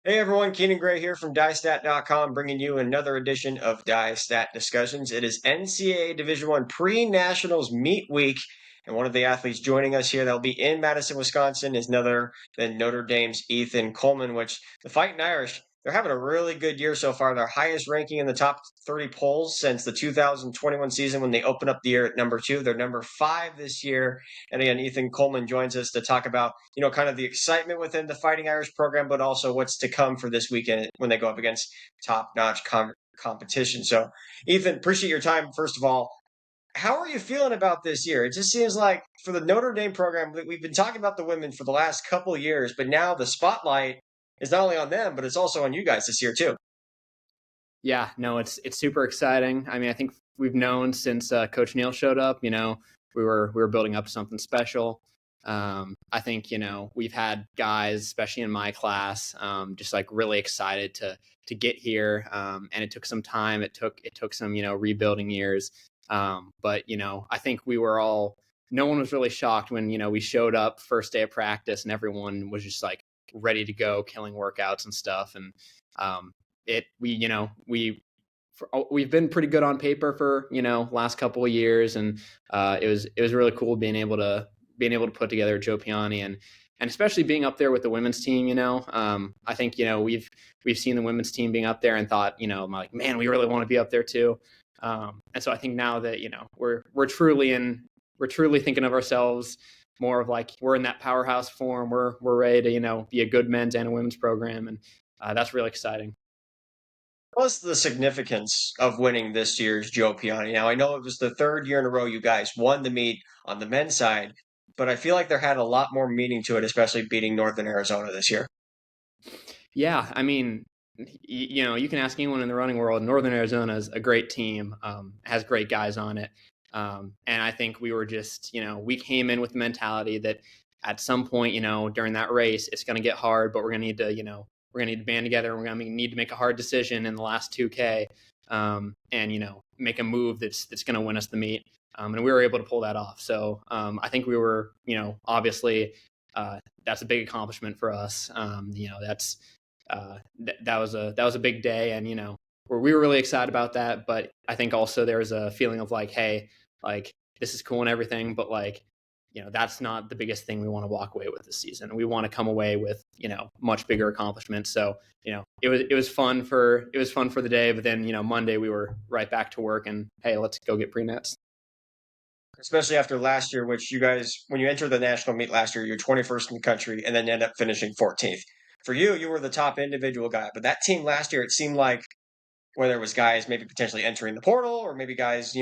Hey everyone, Keenan Gray here from DyeStat.com, bringing you another edition of DyeStat Discussions. It is NCAA Division I Pre-Nationals Meet Week, and one of the athletes joining us here that'll be in Madison, Wisconsin is none other than Notre Dame's Ethan Coleman, which the Fighting Irish, they're having a really good year so far. Their highest ranking in the top 30 polls since the 2021 season when they opened up the year at number 2. They're number 5 this year. And again, Ethan Coleman joins us to talk about, kind of the excitement within the Fighting Irish program, but also what's to come for this weekend when they go up against top-notch competition. So, Ethan, appreciate your time. First of all, how are you feeling about this year? It just seems like for the Notre Dame program, we've been talking about the women for the last couple of years, but now the spotlight is not only on them, but it's also on you guys this year too. Yeah, no, it's super exciting. I mean, I think we've known since Coach Neal showed up. We were building up something special. I think we've had guys, especially in my class, just like really excited to get here. And it took some time. It took some rebuilding years. But I think we were all. No one was really shocked when we showed up first day of practice and everyone was just like ready to go, killing workouts and stuff. And we've been pretty good on paper for last couple of years, and it was really cool being able to put together Joe Piane and especially being up there with the women's team. I think we've seen the women's team being up there and thought I'm like, man, we really want to be up there too. And so I think now that we're truly thinking of ourselves more of like we're in that powerhouse form. We're ready to be a good men's and a women's program, and that's really exciting. What's the significance of winning this year's Joe Piane? Now, I know it was the third year in a row you guys won the meet on the men's side, but I feel like there had a lot more meaning to it, especially beating Northern Arizona this year. Yeah, I mean, you can ask anyone in the running world. Northern Arizona is a great team, has great guys on it, and I think we were just, we came in with the mentality that at some point, during that race, it's going to get hard, but we're going to need to, we're going to need to band together, and we're going to need to make a hard decision in the last 2K, and make a move that's going to win us the meet, and we were able to pull that off. So I think we were, obviously, that's a big accomplishment for us. That's that was a big day, and we were really excited about that. But I think also there was a feeling of like, hey, like this is cool and everything, but like that's not the biggest thing we want to walk away with this season. We want to come away with much bigger accomplishments. So it was fun for the day, but then Monday we were right back to work and hey, let's go get pre-nets. Especially after last year, which you guys, when you entered the national meet last year, you're 21st in the country and then you end up finishing 14th. For you, you were the top individual guy, but that team last year, it seemed like whether it was guys maybe potentially entering the portal or maybe guys,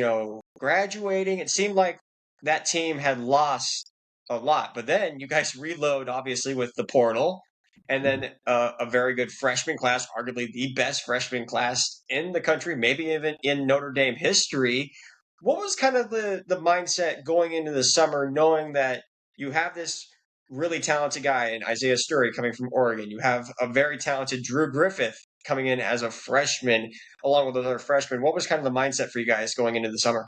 graduating, it seemed like that team had lost a lot. But then you guys reload, obviously, with the portal and then a very good freshman class, arguably the best freshman class in the country, maybe even in Notre Dame history. What was kind of the mindset going into the summer, knowing that you have this really talented guy in Isaiah Stuart coming from Oregon? You have a very talented Drew Griffith coming in as a freshman, along with other freshmen. What was kind of the mindset for you guys going into the summer?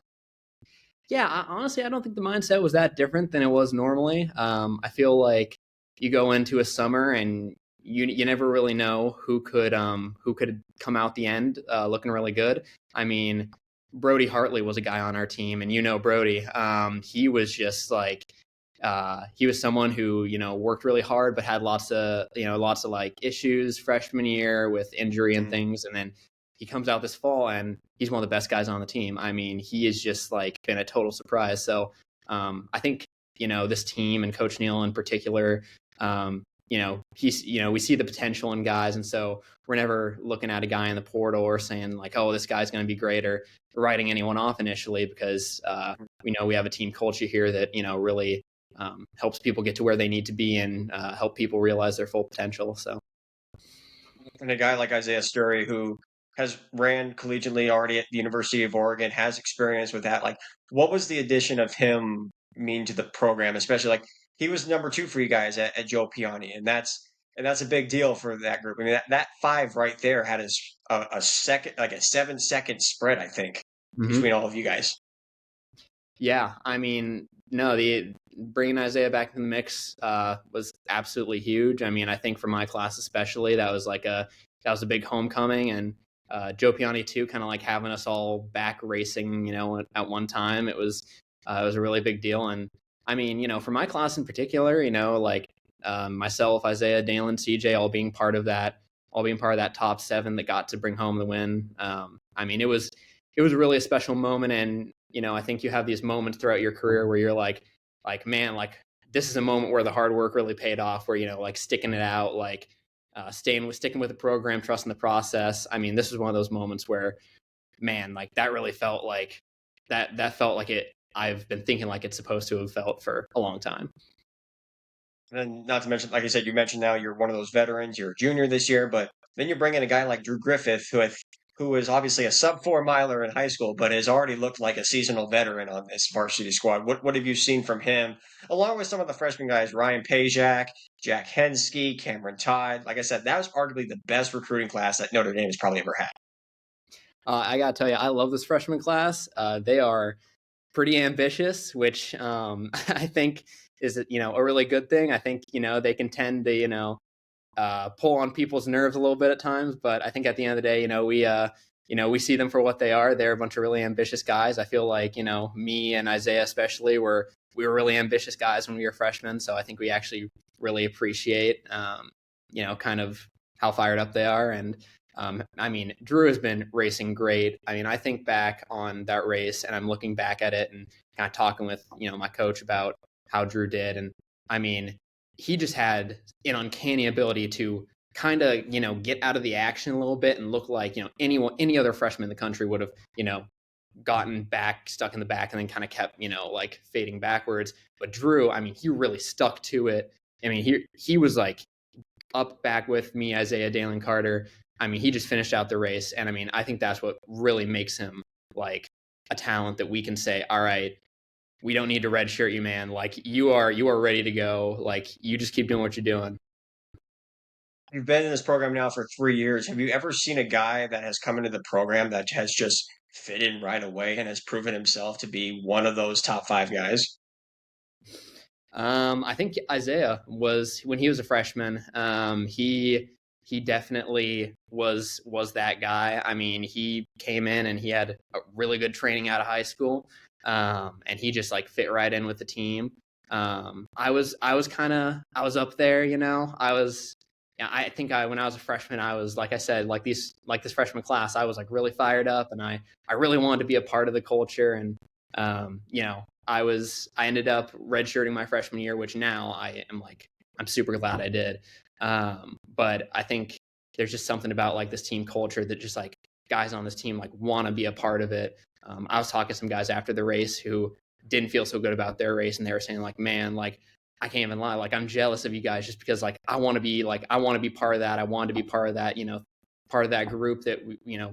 Yeah, honestly, I don't think the mindset was that different than it was normally. I feel like you go into a summer and you never really know who could come out the end looking really good. I mean, Brody Hartley was a guy on our team, and Brody. He was just like he was someone who worked really hard, but had lots of like issues freshman year with injury and things, and then he comes out this fall and he's one of the best guys on the team. I mean, he is just like been a total surprise. So I think this team and Coach Neal in particular, he's we see the potential in guys, and so we're never looking at a guy in the portal or saying like, oh, this guy's going to be great, or writing anyone off initially, because we know we have a team culture here that really helps people get to where they need to be and help people realize their full potential. So, and a guy like Isaiah Stuart, who has ran collegiately already at the University of Oregon, has experience with that. Like, what was the addition of him mean to the program? Especially like he was number 2 for you guys at Joe Piane, and that's a big deal for that group. I mean, that 5 right there had a second, like a 7-second spread, I think, mm-hmm. between all of you guys. Yeah, I mean, no, the bringing Isaiah back in the mix was absolutely huge. I mean, I think for my class especially, that was a big homecoming, and Joe Piane too, kind of like having us all back racing, at one time. It was a really big deal, and I mean, for my class in particular, like myself, Isaiah, Dalen, CJ, all being part of that top seven that got to bring home the win. I mean, it was really a special moment, and I think you have these moments throughout your career where you're like man, like this is a moment where the hard work really paid off, where like sticking it out, like sticking with the program, trusting the process. I mean, this is one of those moments where, man, like that really felt like that felt like it. I've been thinking like it's supposed to have felt for a long time. And not to mention, like I said, you mentioned now you're one of those veterans. You're a junior this year, but then you bring in a guy like Drew Griffith, who was obviously a sub 4 miler in high school, but has already looked like a seasonal veteran on this varsity squad. What have you seen from him, along with some of the freshman guys, Ryan Pajak, Jack Hensky, Cameron Todd? Like I said, that was arguably the best recruiting class that Notre Dame has probably ever had. I gotta tell you, I love this freshman class. They are pretty ambitious, which I think is a really good thing. I think they can tend to pull on people's nerves a little bit at times, but I think at the end of the day, we see them for what they are. They're a bunch of really ambitious guys. I feel like me and Isaiah especially we were really ambitious guys when we were freshmen, so I think we actually really appreciate kind of how fired up they are. And I mean, Drew has been racing great. I mean, I think back on that race and I'm looking back at it and kind of talking with, my coach about how Drew did. And I mean, he just had an uncanny ability to kind of, get out of the action a little bit and look like, any other freshman in the country would have, gotten back, stuck in the back, and then kind of kept, like fading backwards. But Drew, I mean, he really stuck to it. I mean, he was like up back with me, Isaiah, Dalen Carter. I mean, he just finished out the race. And I mean, I think that's what really makes him like a talent that we can say, all right, we don't need to redshirt you, man. Like you are ready to go. Like you just keep doing what you're doing. You've been in this program now for 3 years. Have you ever seen a guy that has come into the program that has just fit in right away and has proven himself to be one of those top five guys? I think Isaiah was when he was a freshman. He definitely was that guy. I mean, he came in and he had a really good training out of high school, and he just like fit right in with the team. I was up there, I was. Yeah, I think when I was a freshman, I was like I said, like this freshman class, I was like really fired up, and I really wanted to be a part of the culture, and I ended up redshirting my freshman year, which now I'm super glad I did. But I think there's just something about like this team culture that just like guys on this team like want to be a part of it. I was talking to some guys after the race who didn't feel so good about their race, and they were saying like, man, like I can't even lie, like I'm jealous of you guys just because like I want to be part of that. I want to be part of that, part of that group that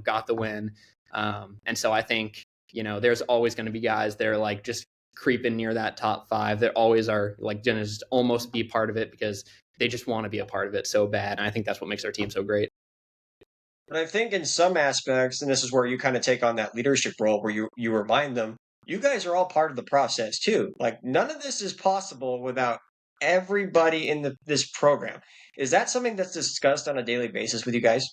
got the win. And so I think there's always going to be guys that are like just creeping near that top five that always are like gonna just almost be part of it because they just want to be a part of it so bad. And I think that's what makes our team so great. But I think in some aspects, and this is where you kind of take on that leadership role where you remind them, you guys are all part of the process too. Like none of this is possible without everybody in this program. Is that something that's discussed on a daily basis with you guys?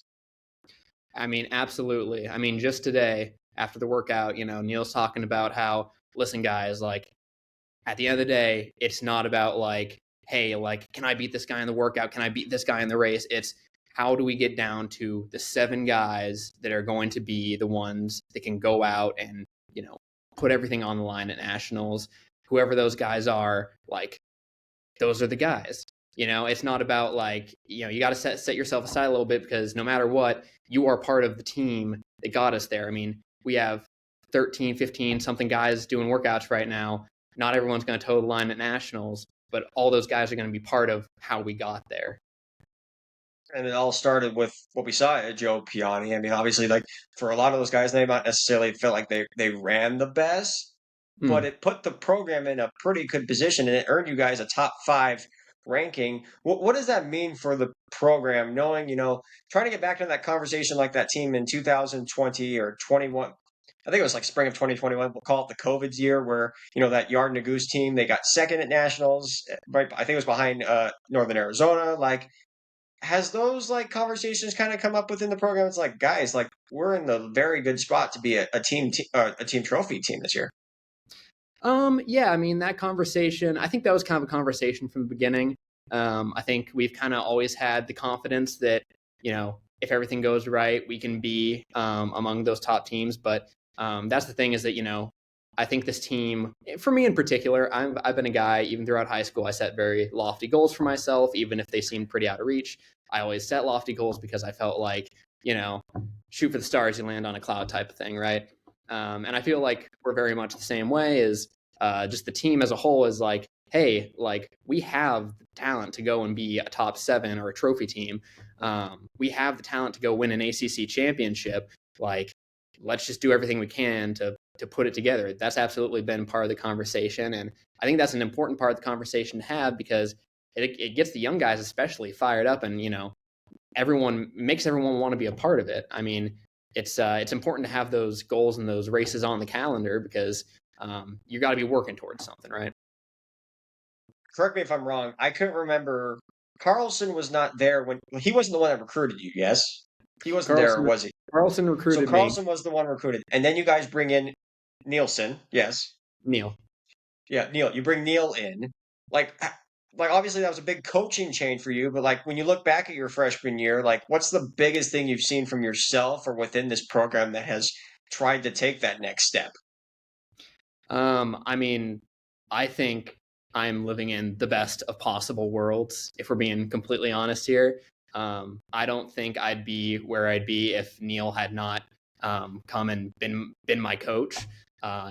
I mean, absolutely. I mean, just today after the workout, Neil's talking about how, listen, guys, like at the end of the day, it's not about like, hey, like, can I beat this guy in the workout? Can I beat this guy in the race? It's how do we get down to the seven guys that are going to be the ones that can go out and, put everything on the line at nationals, whoever those guys are, like, those are the guys. It's not about like, you got to set yourself aside a little bit because no matter what, you are part of the team that got us there. I mean, we have 13, 15 something guys doing workouts right now. Not everyone's going to toe the line at nationals, but all those guys are going to be part of how we got there. And it all started with what we saw at Joe Piane. I mean, obviously, like for a lot of those guys, they might necessarily feel like they ran the best, but it put the program in a pretty good position and it earned you guys a top five ranking. What does that mean for the program, knowing, trying to get back into that conversation like that team in 2020 or 21, I think it was like spring of 2021. We'll call it the COVID's year, where that Yard and a Goose team, they got second at nationals, right? I think it was behind Northern Arizona. Like, has those like conversations kind of come up within the program? It's like, guys, like we're in the very good spot to be a team trophy team this year. Yeah, I mean, that conversation, I think that was kind of a conversation from the beginning. I think we've kind of always had the confidence that, if everything goes right, we can be among those top teams. But that's the thing is that, I think this team, for me in particular, I've been a guy, even throughout high school, I set very lofty goals for myself, even if they seemed pretty out of reach. I always set lofty goals because I felt like, shoot for the stars, you land on a cloud type of thing, right? And I feel like we're very much the same way as just the team as a whole is like, hey, like we have the talent to go and be a top 7 or a trophy team. We have the talent to go win an ACC championship. Like, let's just do everything we can to put it together. That's absolutely been part of the conversation. And I think that's an important part of the conversation to have because it gets the young guys especially fired up and, everyone makes everyone want to be a part of it. I mean, it's important to have those goals and those races on the calendar because you got to be working towards something, right? Correct me if I'm wrong. I couldn't remember. Carlson was not there when he wasn't the one that recruited you. Yes, he wasn't there, or Carlson was he? Carlson So recruited me. Carlson was the one recruited, and then you guys bring in Nielsen. Yes, Neil. yeah, Neil. You bring Neil in. Like, obviously that was a big coaching change for you. But like when you look back at your freshman year, like what's the biggest thing you've seen from yourself or within this program that has tried to take that next step? I mean, I think I'm living in the best of possible worlds, if we're being completely honest here. I don't think I'd be where I'd be if Neil had not come and been my coach.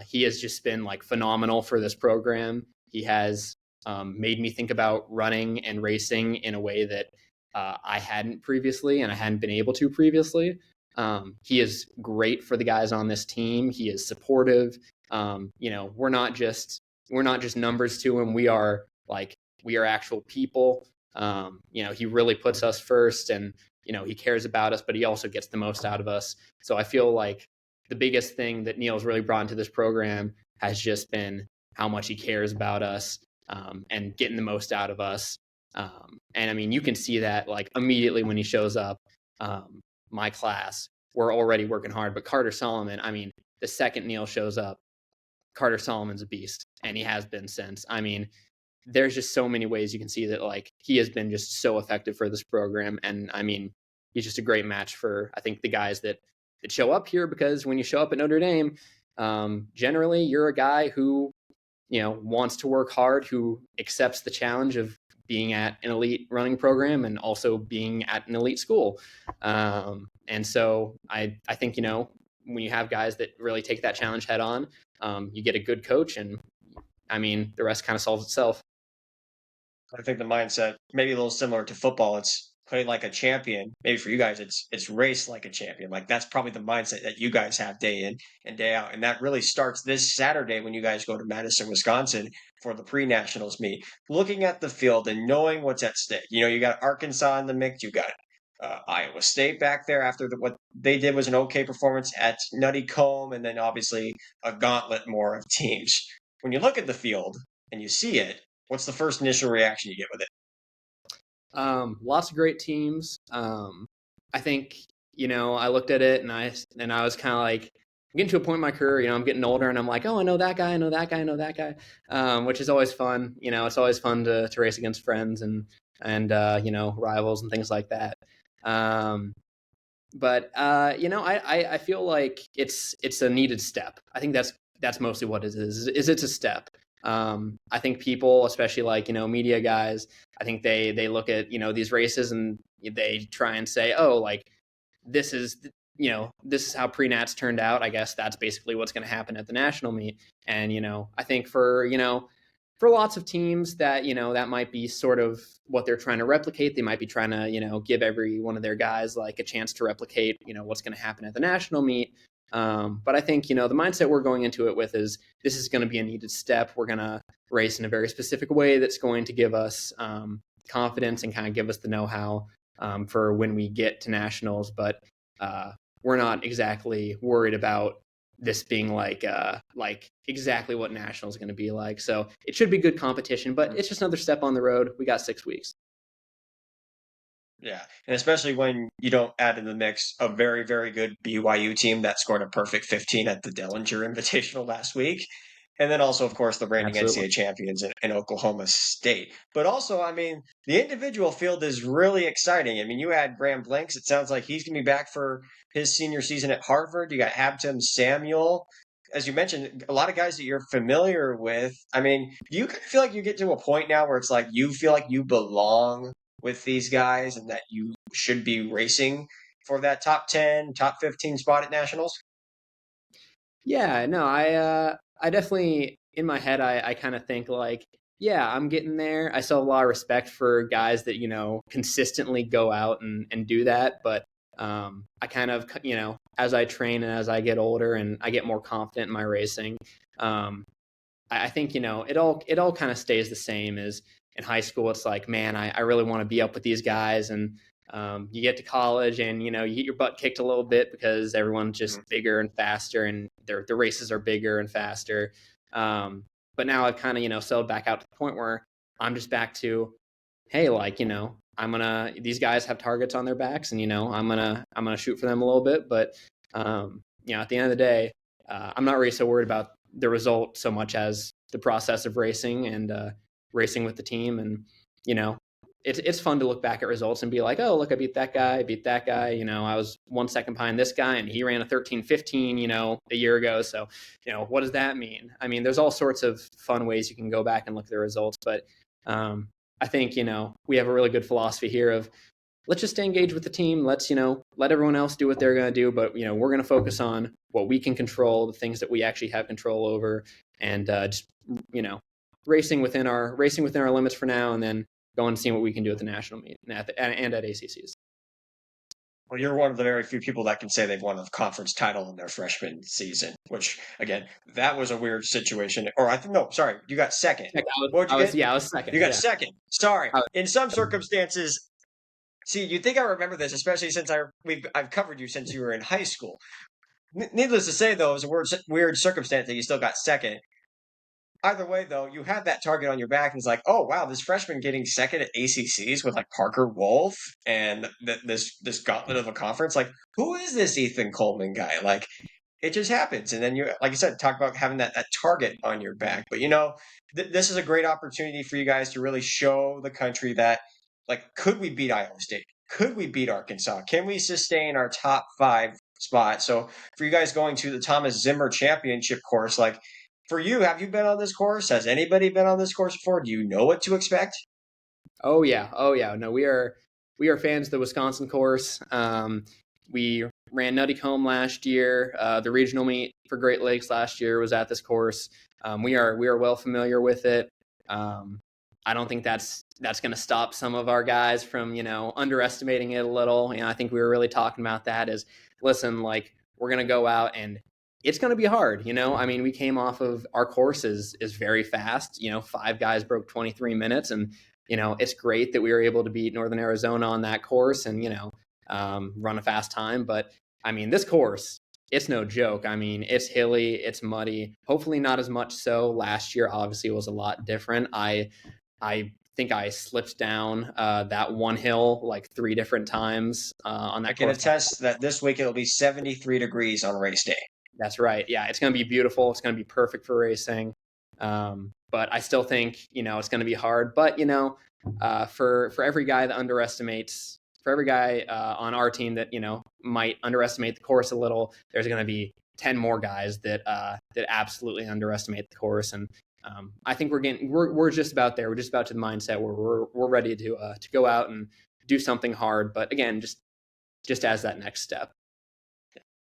He has just been like phenomenal for this program. He has made me think about running and racing in a way that I hadn't previously, and I hadn't been able to previously. He is great for the guys on this team. He is supportive. We're not just numbers to him. We are actual people. He really puts us first, and he cares about us, but he also gets the most out of us. So I feel like the biggest thing that Neil's really brought into this program has just been how much he cares about us and getting the most out of us. And I mean, you can see that like immediately when he shows up. My class, we're already working hard, but Carter Solomon, I mean, the second Neil shows up, Carter Solomon's a beast, and he has been since. I mean, there's just so many ways you can see that like he has been just so effective for this program, and I mean, he's just a great match for I think the guys that show up here because when you show up at Notre Dame, generally you're a guy who wants to work hard, who accepts the challenge of being at an elite running program and also being at an elite school. And so I think when you have guys that really take that challenge head on, you get a good coach, and I mean, the rest kind of solves itself. I think the mindset maybe a little similar to football. It's play like a champion. Maybe for you guys, it's race like a champion. Like that's probably the mindset that you guys have day in and day out, and that really starts this Saturday when you guys go to Madison, Wisconsin for the pre-nationals meet. Looking at the field and knowing what's at stake. You got Arkansas in the mix. You got Iowa State back there after what they did was an okay performance at Nutty Comb, and then obviously a gauntlet more of teams. When you look at the field and you see it, what's the first initial reaction you get with it? Lots of great teams. I think I looked at it and I was kind of like I'm getting to a point in my career. I'm getting older and I'm like, oh, I know that guy, I know that guy, I know that guy, which is always fun. It's always fun to race against friends and rivals and things like that. But I feel like it's a needed step. I think that's mostly what it is. It's a step. I think people, especially like media guys, I think they look at these races and they try and say, oh, like this is this is how pre-nats turned out. I guess that's basically what's going to happen at the national meet. And I think for lots of teams that that might be sort of what they're trying to replicate. They might be trying to give every one of their guys like a chance to replicate what's going to happen at the national meet. But I think the mindset we're going into it with is this is going to be a needed step. We're going to race in a very specific way that's going to give us confidence and kind of give us the know-how for when we get to nationals. But we're not exactly worried about this being like exactly what nationals is going to be like. So it should be good competition, but it's just another step on the road. We got 6 weeks. Yeah, and especially when you don't add in the mix a very, very good BYU team that scored a perfect 15 at the Dellinger Invitational last week. And then also, of course, the reigning Absolutely. NCAA champions in Oklahoma State. But also, I mean, the individual field is really exciting. I mean, you had Graham Blanks. It sounds like he's going to be back for his senior season at Harvard. You got Habtem Samuel. As you mentioned, a lot of guys that you're familiar with. I mean, do you kind of feel like you get to a point now where it's like you feel like you belong with these guys and that you should be racing for that top 10, top 15 spot at nationals? Yeah, no, I definitely in my head I kind of think like, yeah, I'm getting there. I still have a lot of respect for guys that, consistently go out and do that, but I kind of, as I train and as I get older and I get more confident in my racing, I think, it all kind of stays the same as in high school. It's like, man, I really want to be up with these guys. And you get to college and, you get your butt kicked a little bit because everyone's just bigger and faster and the races are bigger and faster. But now I've kind of, settled back out to the point where I'm just back to, hey, like, these guys have targets on their backs and, I'm going to shoot for them a little bit. But, at the end of the day, I'm not really so worried about the result so much as the process of racing and racing with the team. And, it's fun to look back at results and be like, oh, look, I beat that guy. I beat that guy. I was 1 second behind this guy and he ran a 13:15, a year ago. So, what does that mean? I mean, there's all sorts of fun ways you can go back and look at the results. But I think, we have a really good philosophy here of let's just stay engaged with the team. Let's, let everyone else do what they're going to do. But, we're going to focus on what we can control, the things that we actually have control over, and just, racing within our limits for now, and then go and see what we can do at the national meet and at ACCs. Well, you're one of the very few people that can say they've won a conference title in their freshman season, which, again, that was a weird situation. Or I think, no, sorry, you got second. What did you get? I was second. You got second. Sorry. In some circumstances, see, you'd think I remember this, especially since I've covered you since you were in high school. Needless to say, though, it was a weird circumstance that you still got second. Either way, though, you had that target on your back, and it's like, oh wow, this freshman getting second at ACCs with like Parker Wolf and this gauntlet of a conference. Like, who is this Ethan Coleman guy? Like, it just happens, and then you, like you said, talk about having that target on your back. But this is a great opportunity for you guys to really show the country that, like, could we beat Iowa State? Could we beat Arkansas? Can we sustain our top 5 spot? So for you guys going to the Thomas Zimmer Championship Course, like, for you, have you been on this course? Has anybody been on this course before? Do you know what to expect? Oh yeah. No, we are fans of the Wisconsin course. We ran Nutty Comb last year. The regional meet for Great Lakes last year was at this course. We are well familiar with it. I don't think that's going to stop some of our guys from underestimating it a little. I think we were really talking about that as, listen, like, we're going to go out and it's going to be hard. I mean, we came off of our course is very fast. 5 guys broke 23 minutes, and it's great that we were able to beat Northern Arizona on that course and run a fast time. But I mean, this course, it's no joke. I mean, it's hilly, it's muddy. Hopefully, not as much so. Last year, obviously, was a lot different. I think I slipped down that one hill like 3 different times on that I can course. attest that this week it'll be 73 degrees on race day. That's right. Yeah, it's going to be beautiful. It's going to be perfect for racing. But I still think, it's going to be hard. But, for every guy that underestimates, for every guy on our team that, might underestimate the course a little, there's going to be 10 more guys that absolutely underestimate the course. And I think we're just about there. We're just about to the mindset where we're ready to go out and do something hard. But again, just as that next step.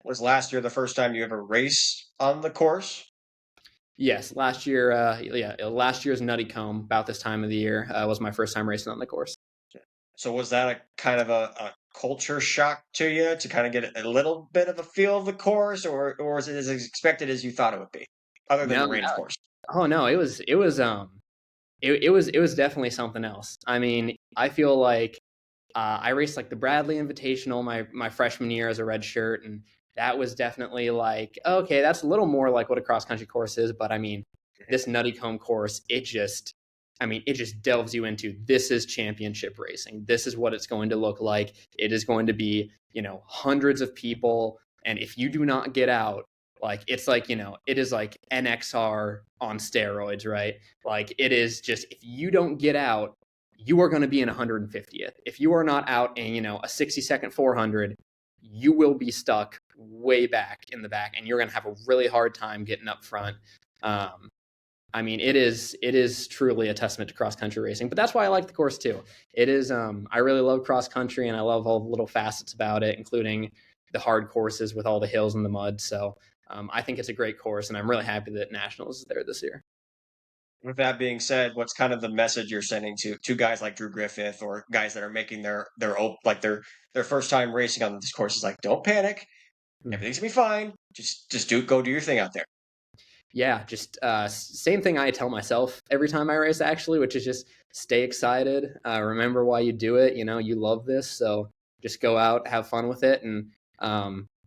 Was last year the first time you ever raced on the course? Yes, last year. Last year's Nutty Comb, about this time of the year, was my first time racing on the course. So was that a kind of a culture shock to you to kind of get a little bit of a feel of the course, or was it as expected as you thought it would be, other than the rain, of course? Oh no, it was definitely something else. I mean, I feel like I raced like the Bradley Invitational my freshman year as a red shirt, and that was definitely like, okay, that's a little more like what a cross country course is. But I mean, this Nuttycombe course, it just delves you into, this is championship racing. This is what it's going to look like. It is going to be, hundreds of people. And if you do not get out, like, it's like, it is like NXR on steroids, right? Like, it is just, if you don't get out, you are going to be in 150th. If you are not out in, a 60-second 400, you will be stuck way back in the back, and you're going to have a really hard time getting up front. It is truly a testament to cross country racing, but that's why I like the course too. It is, I really love cross country, and I love all the little facets about it, including the hard courses with all the hills and the mud. So I think it's a great course, and I'm really happy that Nationals is there this year. With that being said, what's kind of the message you're sending to guys like Drew Griffith or guys that are making their first time racing on this course? Is like, don't panic, everything's gonna be fine. Just go do your thing out there. Yeah, just same thing I tell myself every time I race, actually, which is just stay excited. Remember why you do it. You love this, so just go out, have fun with it, and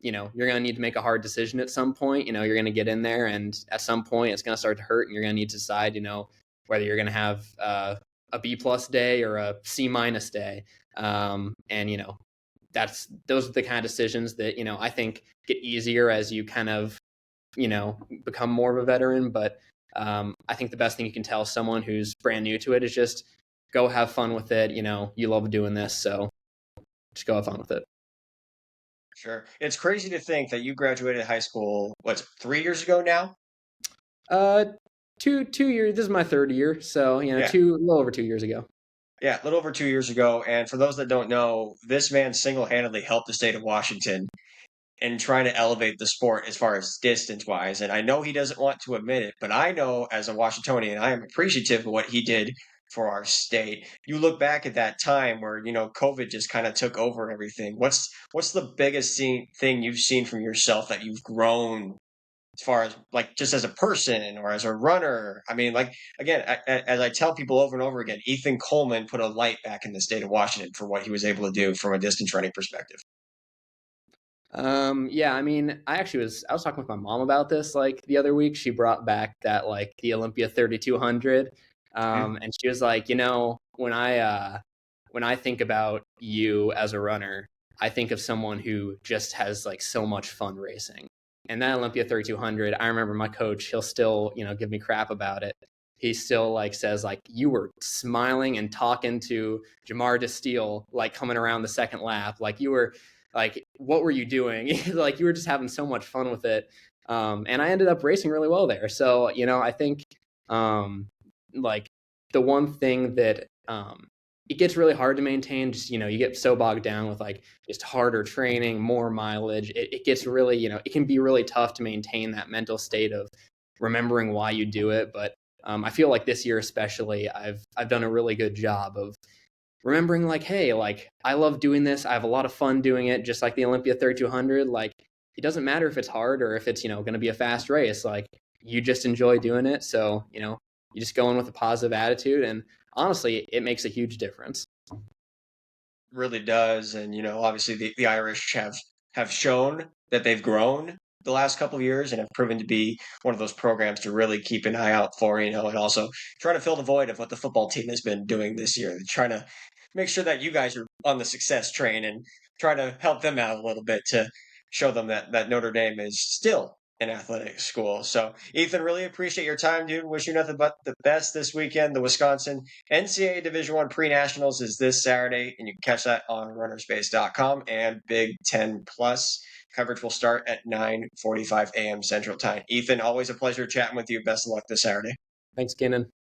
you're going to need to make a hard decision at some point. You're going to get in there, and at some point, it's going to start to hurt, and you're going to need to decide, whether you're going to have a B+ day or a C- day, and those are the kind of decisions that I think get easier as you kind of become more of a veteran. But I think the best thing you can tell someone who's brand new to it is just go have fun with it. You love doing this, so just go have fun with it. Sure. It's crazy to think that you graduated high school, what's 3 years ago now? Uh, 2 years. This is my third year, so Yeah. a little over 2 years ago. Yeah, a little over 2 years ago. And for those that don't know, this man single-handedly helped the state of Washington in trying to elevate the sport as far as distance wise. And I know he doesn't want to admit it, but I know as a Washingtonian, I am appreciative of what he did for our state. You look back at that time where, COVID just kind of took over everything. What's the biggest thing you've seen from yourself that you've grown as far as like just as a person or as a runner? I mean, like again, as I tell people over and over again, Ethan Coleman put a light back in the state of Washington for what he was able to do from a distance running perspective. Yeah, I was talking with my mom about this like the other week. She brought back that like the Olympia 3200. Mhm. And she was like, when I think about you as a runner, I think of someone who just has like so much fun racing. And that Olympia 3200, I remember my coach, he'll still, give me crap about it. He still like says like, you were smiling and talking to Jamar DeSteele like coming around the second lap, like you were like, what were you doing? Like you were just having so much fun with it. And I ended up racing really well there. So I think like the one thing that it gets really hard to maintain, just you get so bogged down with like just harder training, more mileage. It gets really, it can be really tough to maintain that mental state of remembering why you do it. But I feel like this year especially, I've done a really good job of remembering like, hey, like I love doing this. I have a lot of fun doing it, just like the Olympia 3200. Like it doesn't matter if it's hard or if it's going to be a fast race. Like you just enjoy doing it, so you just go in with a positive attitude, and honestly, it makes a huge difference. Really does. And, obviously the Irish have shown that they've grown the last couple of years and have proven to be one of those programs to really keep an eye out for, and also trying to fill the void of what the football team has been doing this year. They're trying to make sure that you guys are on the success train and try to help them out a little bit to show them that Notre Dame is still an athletic school. So, Ethan, really appreciate your time, dude. Wish you nothing but the best this weekend. The Wisconsin NCAA Division I Pre-Nationals is this Saturday, and you can catch that on runnerspace.com. And Big Ten Plus coverage will start at 9:45 a.m. Central Time. Ethan, always a pleasure chatting with you. Best of luck this Saturday. Thanks, Keenan.